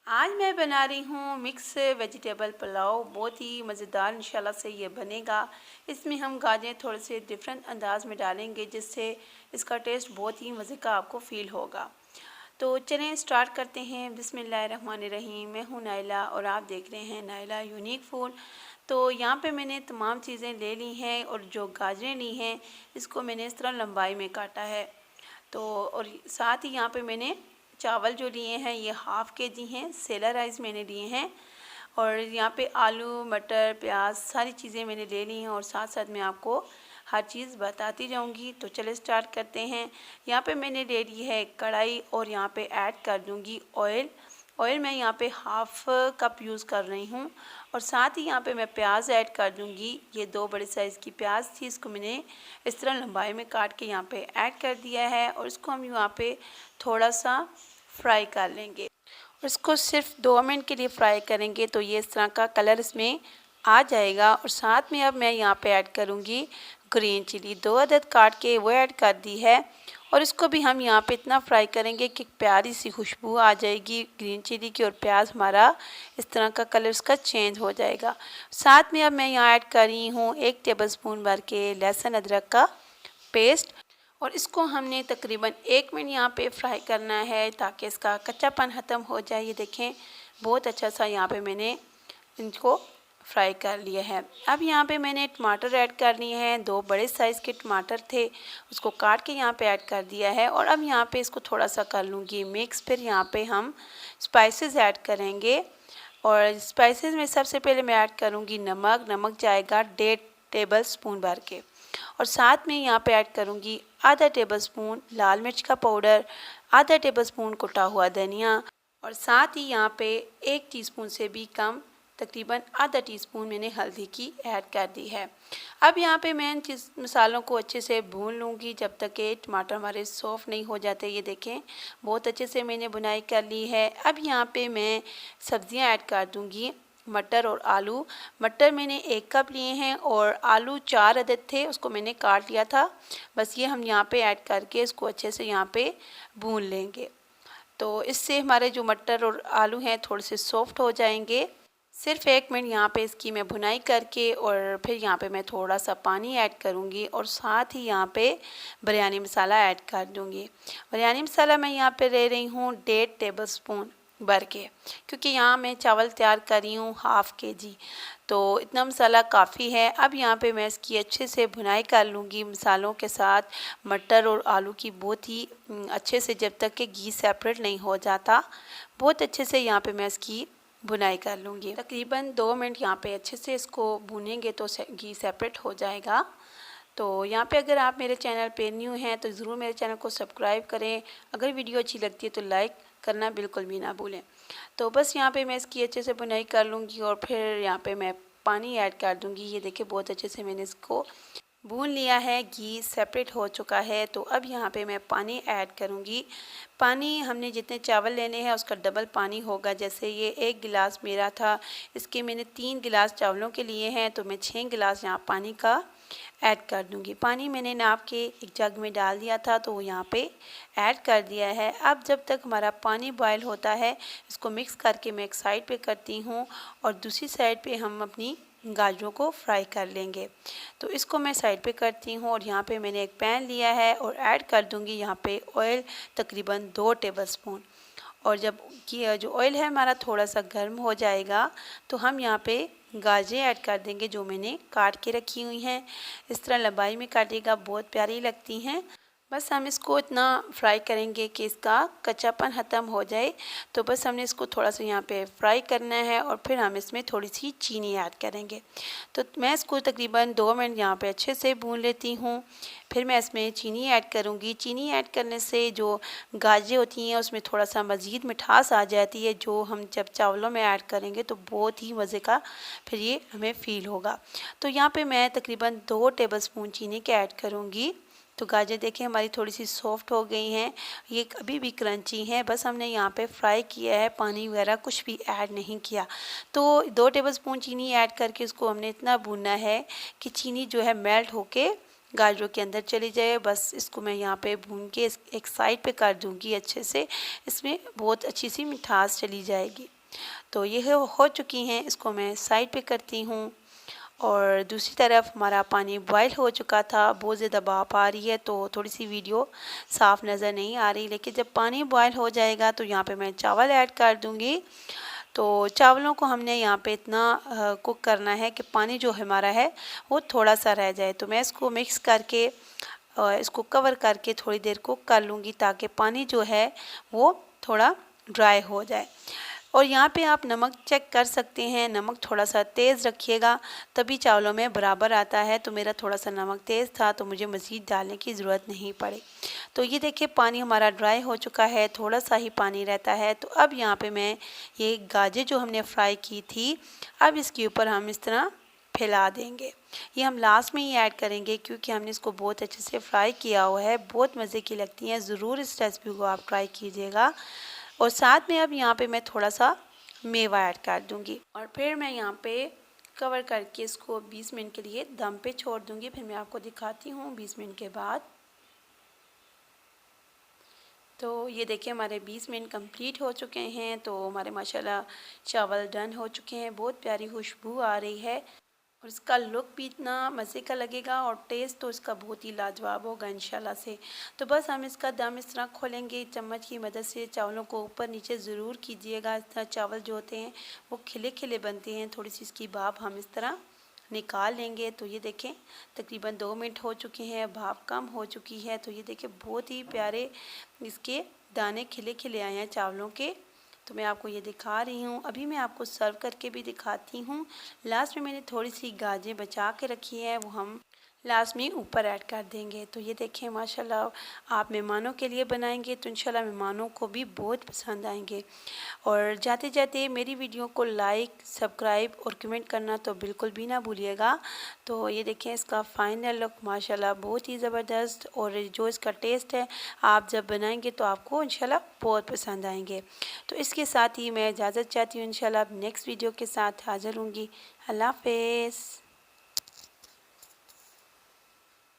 आज मैं बना रही हूँ मिक्स वेजिटेबल पुलाव। बहुत ही मज़ेदार इंशाल्लाह से ये बनेगा। इसमें हम गाजर थोड़े से डिफरेंट अंदाज में डालेंगे, जिससे इसका टेस्ट बहुत ही मज़े का आपको फ़ील होगा। तो चलें स्टार्ट करते हैं। बिस्मिल्लाहिर्रहमानिर्रहीम। मैं हूँ नाइला और आप देख रहे हैं नाइला यूनिक फूड। तो यहाँ पे मैंने तमाम चीज़ें ले ली हैं और जो गाजरें ली हैं इसको मैंने इस तरह लंबाई में काटा है। तो और साथ ही यहाँ पे मैंने चावल जो लिए हैं ये हाफ़ के जी हैं, सेला राइस मैंने लिए हैं। और यहाँ पे आलू मटर प्याज सारी चीज़ें मैंने ले ली हैं और साथ साथ मैं आपको हर चीज़ बताती जाऊंगी। तो चले स्टार्ट करते हैं। यहाँ पे मैंने ले ली है कढ़ाई और यहाँ पे ऐड कर दूंगी ऑयल। ऑयल मैं यहाँ पे हाफ़ कप यूज़ कर रही हूँ और साथ ही यहाँ पे मैं प्याज ऐड कर दूंगी। ये 2 बड़े साइज़ की प्याज थी, इसको मैंने इस तरह लंबाई में काट के यहाँ पे ऐड कर दिया है और इसको हम यहाँ पे थोड़ा सा फ्राई कर लेंगे और इसको सिर्फ 2 मिनट के लिए फ्राई करेंगे तो ये इस तरह का कलर इसमें आ जाएगा। और साथ में अब मैं यहाँ पे ऐड करूँगी ग्रीन चिली, 2 अदद काट के वो ऐड कर दी है और इसको भी हम यहाँ पे इतना फ्राई करेंगे कि प्यारी सी खुशबू आ जाएगी ग्रीन चिली की और प्याज हमारा इस तरह का कलर इसका चेंज हो जाएगा। साथ में अब मैं यहाँ ऐड कर रही हूँ 1 टेबलस्पून भर के लहसुन अदरक का पेस्ट और इसको हमने तकरीबन 1 मिनट यहाँ पे फ्राई करना है ताकि इसका कच्चापन ख़त्म हो जाए। ये देखें बहुत अच्छा सा यहाँ पे मैंने इनको फ्राई कर लिया है। अब यहाँ पे मैंने टमाटर ऐड कर लिए हैं, 2 बड़े साइज़ के टमाटर थे उसको काट के यहाँ पे ऐड कर दिया है और अब यहाँ पे इसको थोड़ा सा कर लूँगी मिक्स। फिर यहाँ पे हम स्पाइसेस ऐड करेंगे और स्पाइसेस में सबसे पहले मैं ऐड करूँगी नमक जाएगा 1.5 टेबलस्पून भर के और साथ में यहाँ पे ऐड करूँगी आधा टेबलस्पून लाल मिर्च का पाउडर, आधा टेबलस्पून कुटा हुआ धनिया और साथ ही यहाँ पे 1 टीस्पून से भी कम तकरीबन आधा टीस्पून मैंने हल्दी की ऐड कर दी है। अब यहाँ पे मैं इन मसालों को अच्छे से भून लूँगी जब तक कि टमाटर हमारे सॉफ्ट नहीं हो जाते। ये देखें बहुत अच्छे से मैंने बुनाई कर ली है। अब यहाँ पे मैं सब्ज़ियाँ ऐड कर दूँगी, मटर और आलू। मटर मैंने 1 कप लिए हैं और आलू 4 अदद थे, उसको मैंने काट लिया था। बस ये हम यहाँ पे ऐड करके इसको अच्छे से यहाँ पे भून लेंगे तो इससे हमारे जो मटर और आलू हैं थोड़े से सॉफ्ट हो जाएंगे। सिर्फ 1 मिनट यहाँ पे इसकी मैं भुनाई करके और फिर यहाँ पे मैं थोड़ा सा पानी ऐड करूँगी और साथ ही यहाँ पे बिरयानी मसाला ऐड कर दूँगी। बिरयानी मसाला मैं यहाँ पे ले रही हूँ 1.5 टेबलस्पून भर के, क्योंकि यहाँ मैं चावल तैयार कर रही हूँ हाफ़ के जी, तो इतना मसाला काफ़ी है। अब यहाँ पे मैं इसकी अच्छे से भुनाई कर लूँगी मसालों के साथ मटर और आलू की बहुत ही अच्छे से, जब तक कि घी सेपरेट नहीं हो जाता। बहुत अच्छे से यहाँ पे मैं इसकी भुनाई कर लूँगी। तकरीबन 2 मिनट यहाँ पे अच्छे से इसको भूनेंगे तो घी सेपरेट हो जाएगा। तो यहाँ पे अगर आप मेरे चैनल पे न्यू हैं तो ज़रूर मेरे चैनल को सब्सक्राइब करें। अगर वीडियो अच्छी लगती है तो लाइक करना बिल्कुल भी ना भूलें। तो बस यहाँ पे मैं इसकी अच्छे से बुनाई कर लूँगी और फिर यहाँ पे मैं पानी ऐड कर दूँगी। ये देखिए बहुत अच्छे से मैंने इसको भून लिया है, घी सेपरेट हो चुका है। तो अब यहाँ पे मैं पानी ऐड करूँगी। पानी हमने जितने चावल लेने हैं उसका डबल पानी होगा। जैसे ये 1 गिलास मेरा था, इसके मैंने 3 गिलास चावलों के लिए हैं तो मैं 6 गिलास यहाँ पानी का ऐड कर दूँगी। पानी मैंने नाप के एक जग में डाल दिया था तो यहाँ पे ऐड कर दिया है। अब जब तक हमारा पानी बॉयल होता है इसको मिक्स करके मैं एक साइड पे करती हूँ और दूसरी साइड पे हम अपनी गाजरों को फ्राई कर लेंगे। तो इसको मैं साइड पे करती हूँ और यहाँ पे मैंने एक पैन लिया है और ऐड कर दूँगी यहाँ पे ऑयल तकरीबन 2 टेबलस्पून। और जब कि जो ऑयल है हमारा थोड़ा सा गर्म हो जाएगा तो हम यहाँ पे गाजरें ऐड कर देंगे जो मैंने काट के रखी हुई हैं। इस तरह लंबाई में काटिएगा, बहुत प्यारी लगती हैं। बस हम इसको इतना फ्राई करेंगे कि इसका कच्चापन ख़त्म हो जाए। तो बस हमने इसको थोड़ा सा यहाँ पे फ्राई करना है और फिर हम इसमें थोड़ी सी चीनी ऐड करेंगे। तो मैं इसको तकरीबन 2 मिनट यहाँ पे अच्छे से भून लेती हूँ। फिर मैं इसमें चीनी ऐड करूँगी। चीनी ऐड करने से जो गाजरें होती हैं उसमें थोड़ा सा मज़ीद मिठास आ जाती है, जो हम जब चावलों में ऐड करेंगे तो बहुत ही मज़े का फिर ये हमें फ़ील होगा। तो यहाँ पे मैं तकरीबन 2 टेबलस्पून चीनी के ऐड करूँगी। तो गाजर देखें हमारी थोड़ी सी सॉफ्ट हो गई हैं, ये अभी भी क्रंची हैं। बस हमने यहाँ पे फ्राई किया है, पानी वगैरह कुछ भी ऐड नहीं किया। तो 2 टेबलस्पून चीनी ऐड करके इसको हमने इतना भूनना है कि चीनी जो है मेल्ट होके गाजरों के अंदर चली जाए। बस इसको मैं यहाँ पे भून के एक साइड पे कर दूँगी अच्छे से, इसमें बहुत अच्छी सी मिठास चली जाएगी। तो ये हो चुकी हैं, इसको मैं साइड पे करती हूँ। और दूसरी तरफ हमारा पानी बॉयल हो चुका था, बहुत ज़्यादा भाप आ रही है तो थोड़ी सी वीडियो साफ़ नज़र नहीं आ रही, लेकिन जब पानी बॉयल हो जाएगा तो यहाँ पे मैं चावल ऐड कर दूँगी। तो चावलों को हमने यहाँ पे इतना कुक करना है कि पानी जो हमारा है वो थोड़ा सा रह जाए। तो मैं इसको मिक्स करके इसको कवर करके थोड़ी देर कुक कर लूँगी, ताकि पानी जो है वो थोड़ा ड्राई हो जाए। और यहाँ पे आप नमक चेक कर सकते हैं, नमक थोड़ा सा तेज़ रखिएगा तभी चावलों में बराबर आता है। तो मेरा थोड़ा सा नमक तेज़ था तो मुझे मज़ीद डालने की ज़रूरत नहीं पड़ी। तो ये देखिए पानी हमारा ड्राई हो चुका है, थोड़ा सा ही पानी रहता है। तो अब यहाँ पे मैं ये गाजर जो हमने फ्राई की थी, अब इसके ऊपर हम इस तरह फैला देंगे। ये हम लास्ट में ही ऐड करेंगे क्योंकि हमने इसको बहुत अच्छे से फ्राई किया हुआ है, बहुत मज़े की लगती हैं। ज़रूर इस रेसिपी को आप ट्राई कीजिएगा। और साथ में अब यहाँ पे मैं थोड़ा सा मेवा ऐड कर दूँगी और फिर मैं यहाँ पे कवर करके इसको 20 मिनट के लिए दम पे छोड़ दूँगी। फिर मैं आपको दिखाती हूँ 20 मिनट के बाद। तो ये देखिए हमारे 20 मिनट कंप्लीट हो चुके हैं। तो हमारे माशाल्लाह चावल डन हो चुके हैं, बहुत प्यारी खुशबू आ रही है और इसका लुक भी इतना मज़े का लगेगा और टेस्ट तो इसका बहुत ही लाजवाब होगा इंशाल्लाह से। तो बस हम इसका दम इस तरह खोलेंगे, चम्मच की मदद से चावलों को ऊपर नीचे ज़रूर कीजिएगा। इस तरह चावल जो होते हैं वो खिले खिले बनते हैं। थोड़ी सी इसकी भाप हम इस तरह निकाल लेंगे। तो ये देखें तकरीबन 2 मिनट हो चुके हैं, भाप कम हो चुकी है। तो ये देखें बहुत ही प्यारे इसके दाने खिले खिले आए हैं चावलों के। तो मैं आपको ये दिखा रही हूँ। अभी मैं आपको सर्व करके भी दिखाती हूँ। लास्ट में मैंने थोड़ी सी गाजरें बचा के रखी है, वो हम लास्ट में ऊपर ऐड कर देंगे। तो ये देखें माशाल्लाह आप मेहमानों के लिए बनाएंगे तो इंशाल्लाह मेहमानों को भी बहुत पसंद आएंगे। और जाते जाते मेरी वीडियो को लाइक, सब्सक्राइब और कमेंट करना तो बिल्कुल भी ना भूलिएगा। तो ये देखें इसका फाइनल लुक माशाल्लाह बहुत ही ज़बरदस्त, और जो इसका टेस्ट है आप जब बनाएंगे तो आपको इंशाल्लाह बहुत पसंद आएंगे। तो इसके साथ ही मैं इजाज़त चाहती हूँ, इंशाल्लाह नेक्स्ट वीडियो के साथ हाज़िर होंगी। अल्लाह हाफ़िज़।